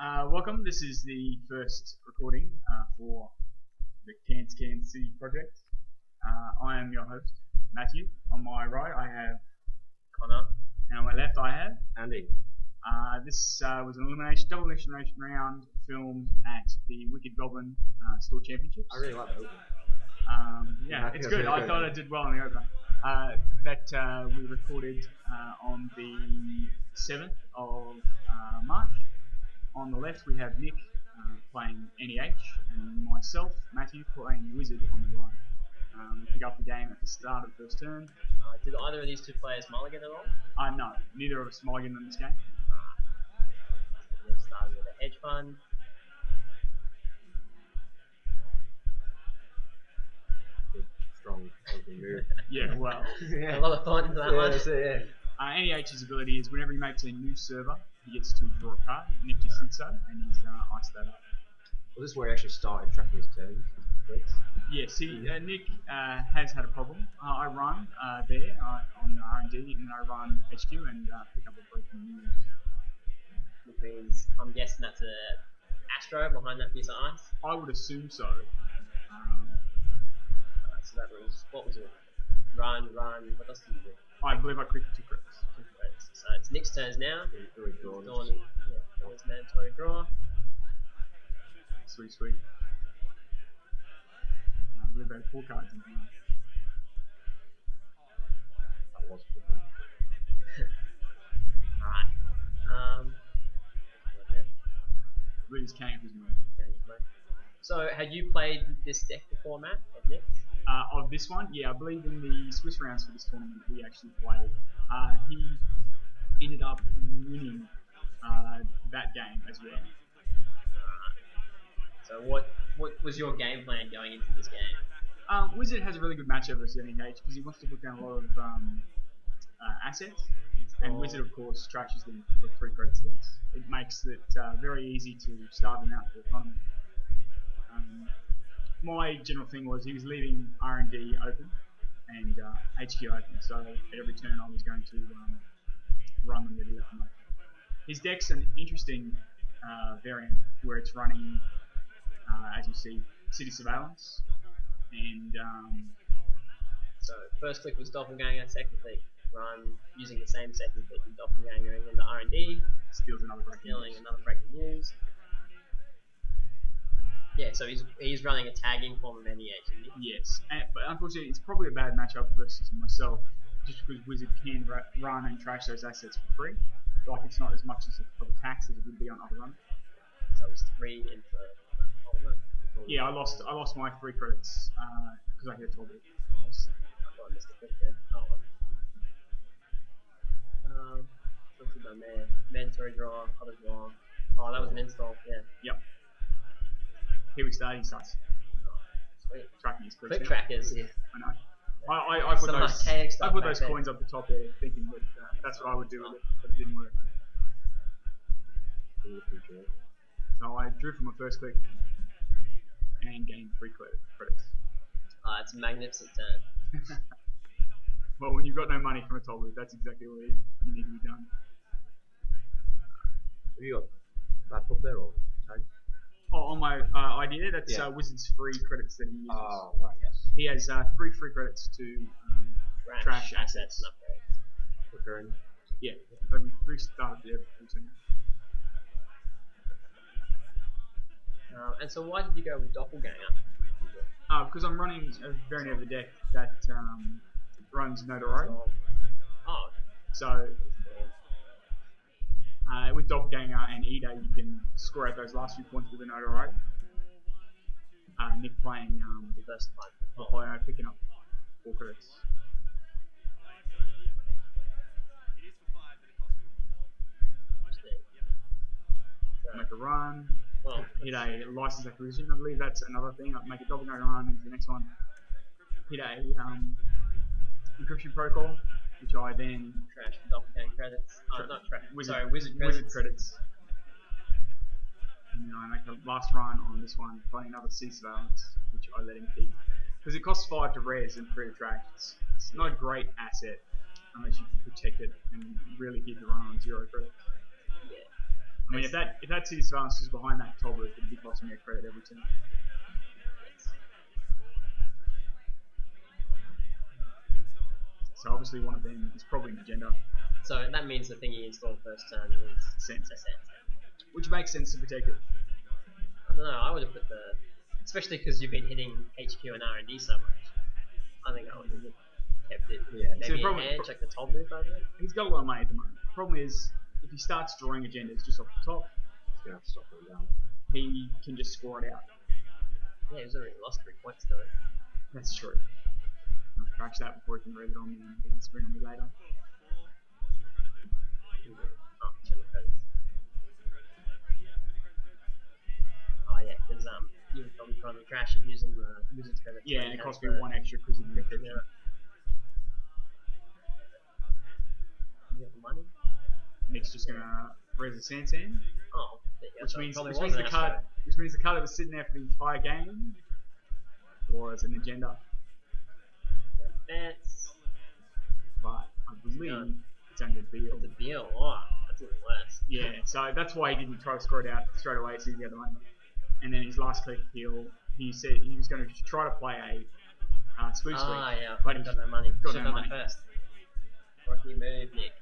Welcome. This is the first recording for the Cairns City project. I am your host, Matthew. On my right, I have Connor. And on my left, I have Andy. This was an double elimination round filmed at the Wicked Goblin Store Championship. I really like that. Yeah, it's good. I thought I did well in the opener. That we recorded on the 7th of March. On the left we have Nick playing NEH and myself, Matthew, playing Wizard on the right. We pick up the game at the start of the first turn. Did either of these two players mulligan at all? No, neither of us mulligan in this game. We started with a hedge fund. Good, strong open move. Yeah, well. A lot of thought into that one. NEH's ability is whenever he makes a new server, he gets to draw a card. Nick just did so, and he's iced that up. Well, this is where he actually started tracking his turns. Yes, Nick has had a problem. I run there on R&D, and I run HQ and pick up a breaking news. Which means, I'm guessing that's a Astro behind that piece of ice. I would assume so. So that was, what was it? Run, what else did you do? I believe I clicked 2 crits. So it's Nick's turns now. He's already drawn. His mandatory draw. Sweet. I believe I had 4 cards in hand. That was good. Alright. Lose King was mine. So, had you played this deck before, Matt, of Nick's? Of this one, yeah, I believe in the Swiss rounds for this tournament we actually played. He ended up winning that game as well. So what was your game plan going into this game? Wizard has a really good matchup versus NEH because he wants to put down a lot of assets, and Wizard of course trashes them for 3 credits less. It makes it very easy to starve him out for the tournament. My general thing was he was leaving R&D open and HQ open, so at every turn I was going to run them ready left and open. His deck's an interesting variant where it's running, as you see, City Surveillance, and so first click was Doppelganger, second click run using the same second click with Doppelganger into R&D, stealing another breaking news. Yeah, so he's running a tagging form of NEH. Yes, but unfortunately it's probably a bad matchup versus myself, just because Wizard can run and trash those assets for free. Like it's not as much of a tax as it would be on other runners. So it was 3 in for. Yeah, I lost my 3 credits because I hit a total. I thought I missed a click there. What's he done there? Mandatory draw, other draw. Oh, that was an install. Yeah. Yep. Here we start. He starts Sweet. tracking his clicks. Click trackers. Yeah, I know. I put those coins up the top there, thinking that that's what I would do with it, but it didn't work. So I drew from my first click and gained 3 credits. It's a magnificent turn. Well, when you've got no money from a toll booth, that's exactly what you need to be done. Have you got that up there or tag? Oh, on my idea, that's Wizard's free credits that he uses. Oh, right, yes. He has 3 free credits to trash assets. Recurring. Yeah, every restart every turn. And so why did you go with Doppelganger? Because I'm running a variant of the deck that runs Notoriety. Oh. So with Doppelganger and Ida, you can score out those last few points with a Notoriety. Nick playing diversified, picking up 4 credits. Make a run. Well, hit a license acquisition. I believe that's another thing. I'd make a Doppelganger run into the next one. Hit a encryption protocol, which I then trash Doppelganger credits. Not trash. Wizard credits. And then I make the last run on this one, finding another Sea Surveillance, which I let him keep. Because it costs 5 to res and 3 to trash. It's not a great asset unless you can protect it and really keep the run on 0 credits. Yeah. I mean, if that city surveillance is behind that Doppel-Whiz, it'd be costing me a credit every turn. So obviously one of them is probably an agenda. So that means the thing you install first turn is Sense. a sense. Which makes sense to protect it. I don't know, I would have put the... Especially because you've been hitting HQ and R&D so much. I think I would have kept it. Yeah. Maybe So in hand, check the Doppel-Whiz over it. He's got a lot of money at the moment. The problem is, if he starts drawing agendas just off the top, He's gonna have to stop them down. he can just score it out. Yeah, he's already lost 3 points to it. That's true. I'll crash that before he can read it on me and then spring on me later. Oh, check the credits. Oh yeah, because you would probably try to crash it using the user's credits. Yeah, and it cost me 1 extra because of the encryption. Yeah. You get the money? Nick's just gonna raise a Sansan, Oh, there you go. which So it means probably the was an card that was sitting there for the entire game was an agenda. That's But I believe it's under Beal. the deal. Oh, that's even worse. Yeah, so that's why he didn't try to score it out straight away as soon as he had the money. And then his last click heal, he said he was going to try to play a spoof sweep. Ah, yeah. But Got he no money. got Should no have done money. that first. Rocky move, Nick.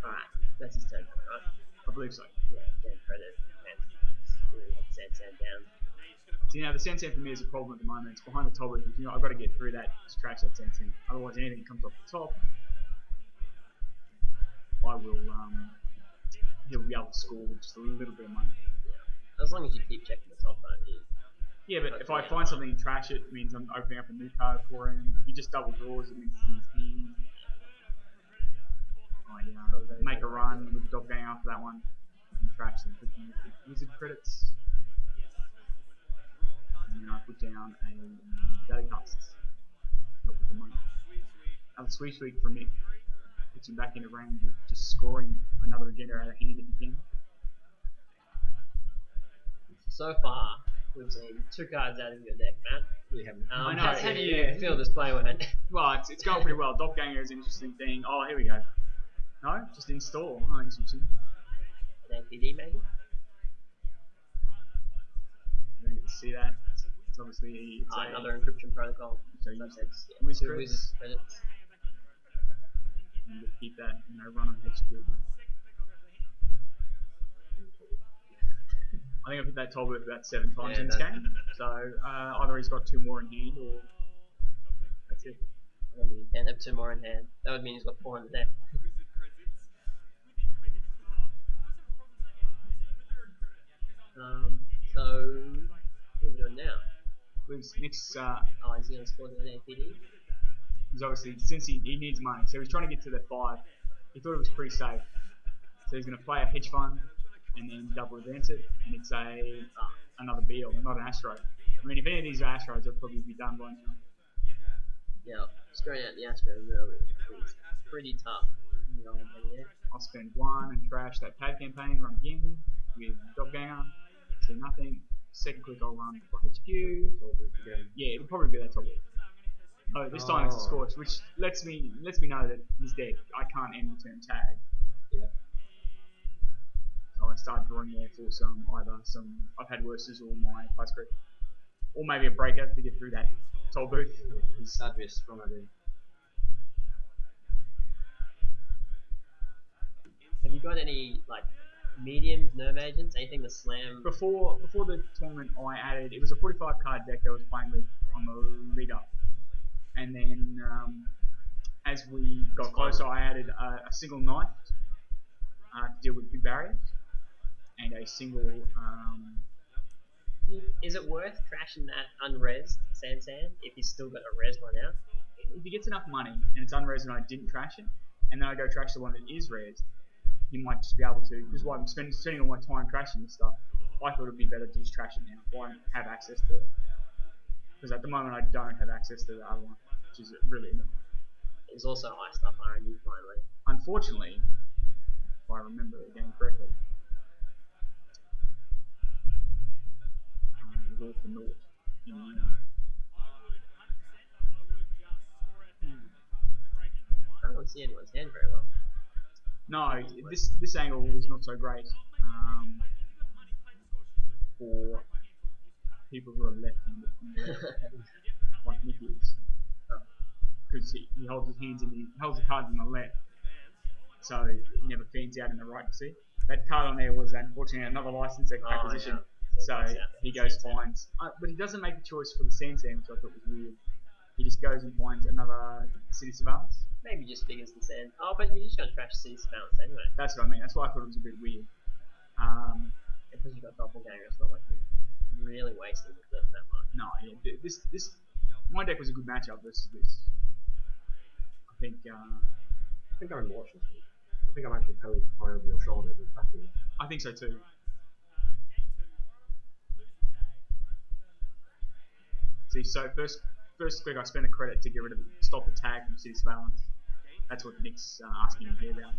Alright, that's his turn, right? I believe so. Yeah, damn credit. And really had Sansan down. So, you know, the Sansan for me is a problem at the moment. It's behind the Doppel-Whiz. You know, I've got to get through that to trash that Sansan. Otherwise, anything that comes off the top, I will, he'll be able to score with just a little bit of money. As long as you keep checking the top, though, you... Yeah, but if I find something and trash it, it means I'm opening up a new card for him. If he just double draws, it means he's in his hand. I make a run with the Doppelganger after that one and trash them. Put in the wizard credits. And then I put down a daily cast. Help with the money. Another sweep sweep from Mick. Puts him back into range of just scoring another agenda out of hand if he can. So far, we've seen 2 cards out of your deck, Matt. Yeah. I know, How do you feel this play when it... Well, it's going pretty well. Doppelganger is an interesting thing. Oh, here we go. No? Just install. Oh, interesting. An APD, maybe? I didn't see that. It's obviously it's Another encryption protocol. So you That's said Wiz 2 credits. wizard credits. And just keep that, run on HQ. I think I've hit that Doppel-Whiz about 7 times in this game. So either he's got 2 more in hand or that's it. Maybe he can have 2 more in hand. That would mean he's got 4 in the deck. So, what are we doing now? Nick's Oh, is he going to score the APD? he's obviously, since he needs money, so he's trying to get to the 5. He thought it was pretty safe. So he's going to play a hedge fund and then double advance it, and it's another Beal, not an Astro. I mean, if any of these are Astros, they'll probably be done by now. Yeah, scoring out the Astros early is pretty tough. You know, yeah. I'll spend 1 and trash that pad campaign, run again with Doppelganger, see nothing. Second click I'll run for HQ. Yeah, it'll probably be that Doppel-Whiz. Oh, this time it's a Scorch, which lets me know that he's dead. I can't end the turn tag. Yeah. So I start drawing there for either some I've had worses or my plus grip. Or maybe a breaker to get through that toll booth. That'd be a strong idea. Have you got any like mediums, nerve agents, anything to slam? Before the tournament, I added, it was a 45 card deck that I was playing with on the lead up, and then as we got closer, I added a single knife to deal with big barriers, and a single. Is it worth crashing that unresed Sansan if he's still got a res one out? If he gets enough money and it's unres and I didn't trash it, and then I go trash the one that is res, he might just be able to, because I'm spending all my time trashing this stuff. I thought it would be better to just trash it now. I don't have access to it. Because at the moment I don't have access to the other one, which is really annoying. It's also iced up R&D finally. Unfortunately, if I remember the game correctly, it was all for naught in the end. I don't see anyone's hand very well. No, this angle is not so great for people who are left-handed, like Nick is, because he holds his hands he holds the cards in the left, so he never fans out in the right. You see, that card on there was unfortunately another license acquisition, so he goes finds, but he doesn't make the choice for the sand, which I thought was weird. He just goes and finds another City Surveillance. Maybe just figures the sand. Oh, but you're just going to trash City Surveillance anyway. That's what I mean. That's why I thought it was a bit weird. Because you've got Doppelganger, it's not like you're really wasting the flip that much. No, yeah. My deck was a good matchup versus this. I think I'm watching. I think I'm actually pulling high over your shoulder. I think so too. See, so first click I spent a credit to get rid of stop the tag from City Surveillance. That's what Nick's asking me here about.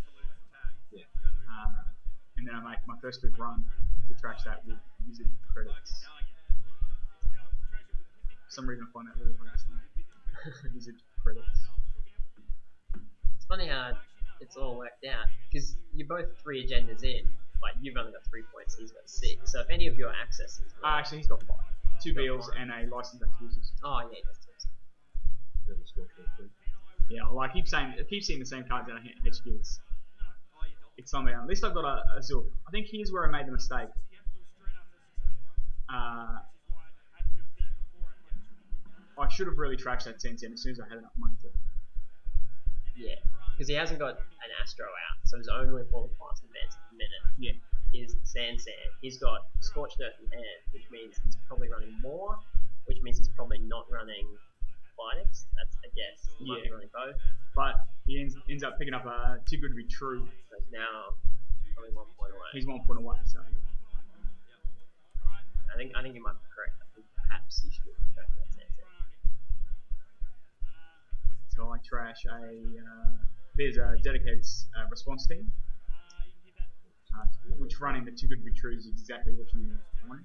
Yeah. And then I make my first click run to trash that with wizard credits. For some reason I find that really hard to say. Wizard credits. It's funny how it's all worked out, because you're both 3 agendas in. Like, you've only got 3 points, he's got 6. So if any of your accesses... actually, he's got 5. 2 bills and a license that uses. Oh, yeah, that's it. Yeah, like I keep seeing the same cards out of HQ. It's something. At least I've got a Zook. I think here's where I made the mistake. I should have really trashed that Sense as soon as I had enough money to. Yeah, because he hasn't got an Astro out, so his only 4 class advance at the minute is Sand. He's got Scorched Earth in hand, which means he's probably running more, which means he's probably not running Finex. That's a guess. He might be running both. But he ends up picking up a Too Good to Be True. So he's now probably 1 point away. He's 1 point away, so. I think you might be correct. I think perhaps you should trash that Sand. So I trash there's a dedicated response team, which running the Too Good to Be True is exactly what you want.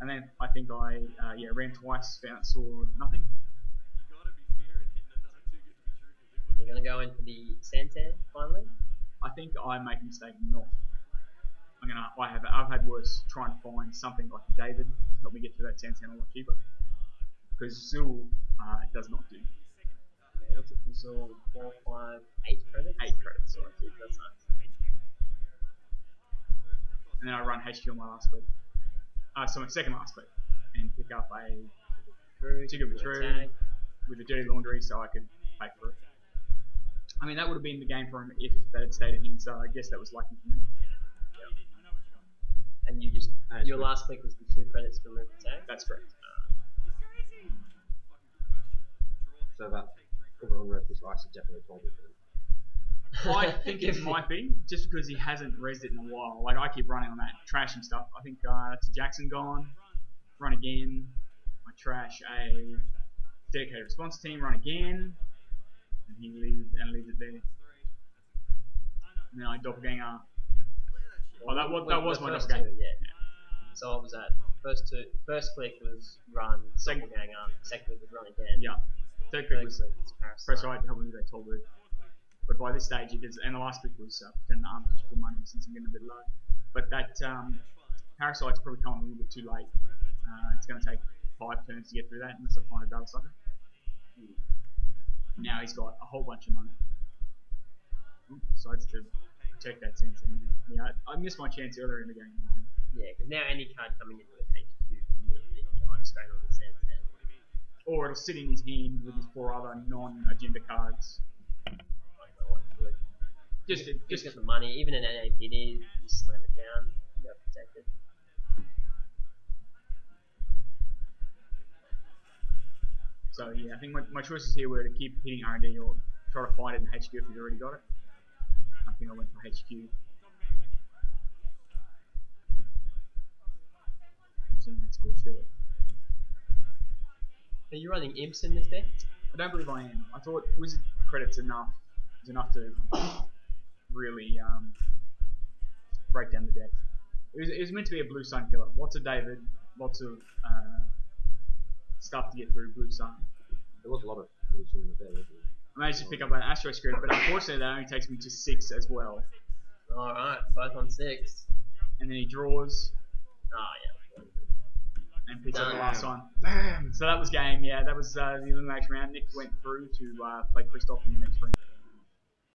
And then I think I ran twice, saw nothing. You're going to go in for the Sand finally? I think I make a mistake not. I've had worse try and find something like David to help me get through that Sand a lot cheaper. Because Zul it does not do. What's it for Zul? 4, 5, 8 credits? 8 credits. So that's nice. And then I run HQ on my last click. So my second last click. And pick up a Too Good to Be True with a Dirty Laundry so I could pay for it. I mean, that would have been the game for him if that had stayed in him, so I guess that was lucky for me. Yeah. And your last click was the 2 credits to remove the tag? That's correct. So that cover on red this ice is definitely told me for him. I think it might be, just because he hasn't rezzed it in a while. Like, I keep running on that trashing stuff. I think that's Jackson gone. Run again. I trash a dedicated response team, run again. And he leaves it there. And then I Doppelganger. Oh, that was my Doppelganger. Yeah. So what was that? First click was run, Doppelganger. Second click was run again. Yeah. Third click was press right to help me with that Doppel-Whiz. But by this stage, and the last click was pretend the arm push for money since I'm getting a bit low. But that Parasite's probably coming a little bit too late. It's going to take 5 turns to get through that unless I find a Battle Sucker. Now he's got a whole bunch of money. Decides to check that Sense. Yeah, I missed my chance earlier in the game. Yeah, because now any card coming into his HQ is immediately going straight on the Sense. Or it'll sit in his hand with his 4 other non-agenda cards. Just get the money, even in NAPD, you slam it down, you got protected. So yeah, I think my choices here were to keep hitting R&D or try to find it in HQ if he's already got it. I think I went for HQ. Are you running imps in this deck? I don't believe I am. I thought Wizard credits is enough to really break down the deck. It was meant to be a Blue Sun killer. Lots of David, lots of stuff to get through Blue Sun. There was a lot of Blue Sun in the deck, wasn't there? I managed to pick up an Astro Script, but unfortunately that only takes me to 6 as well. Alright, both on 6. And then he draws Oh, yeah. and picks up the Done. last one. Damn. So that was game, yeah, that was the elimination round. Nick went through to play Kristof in the next round.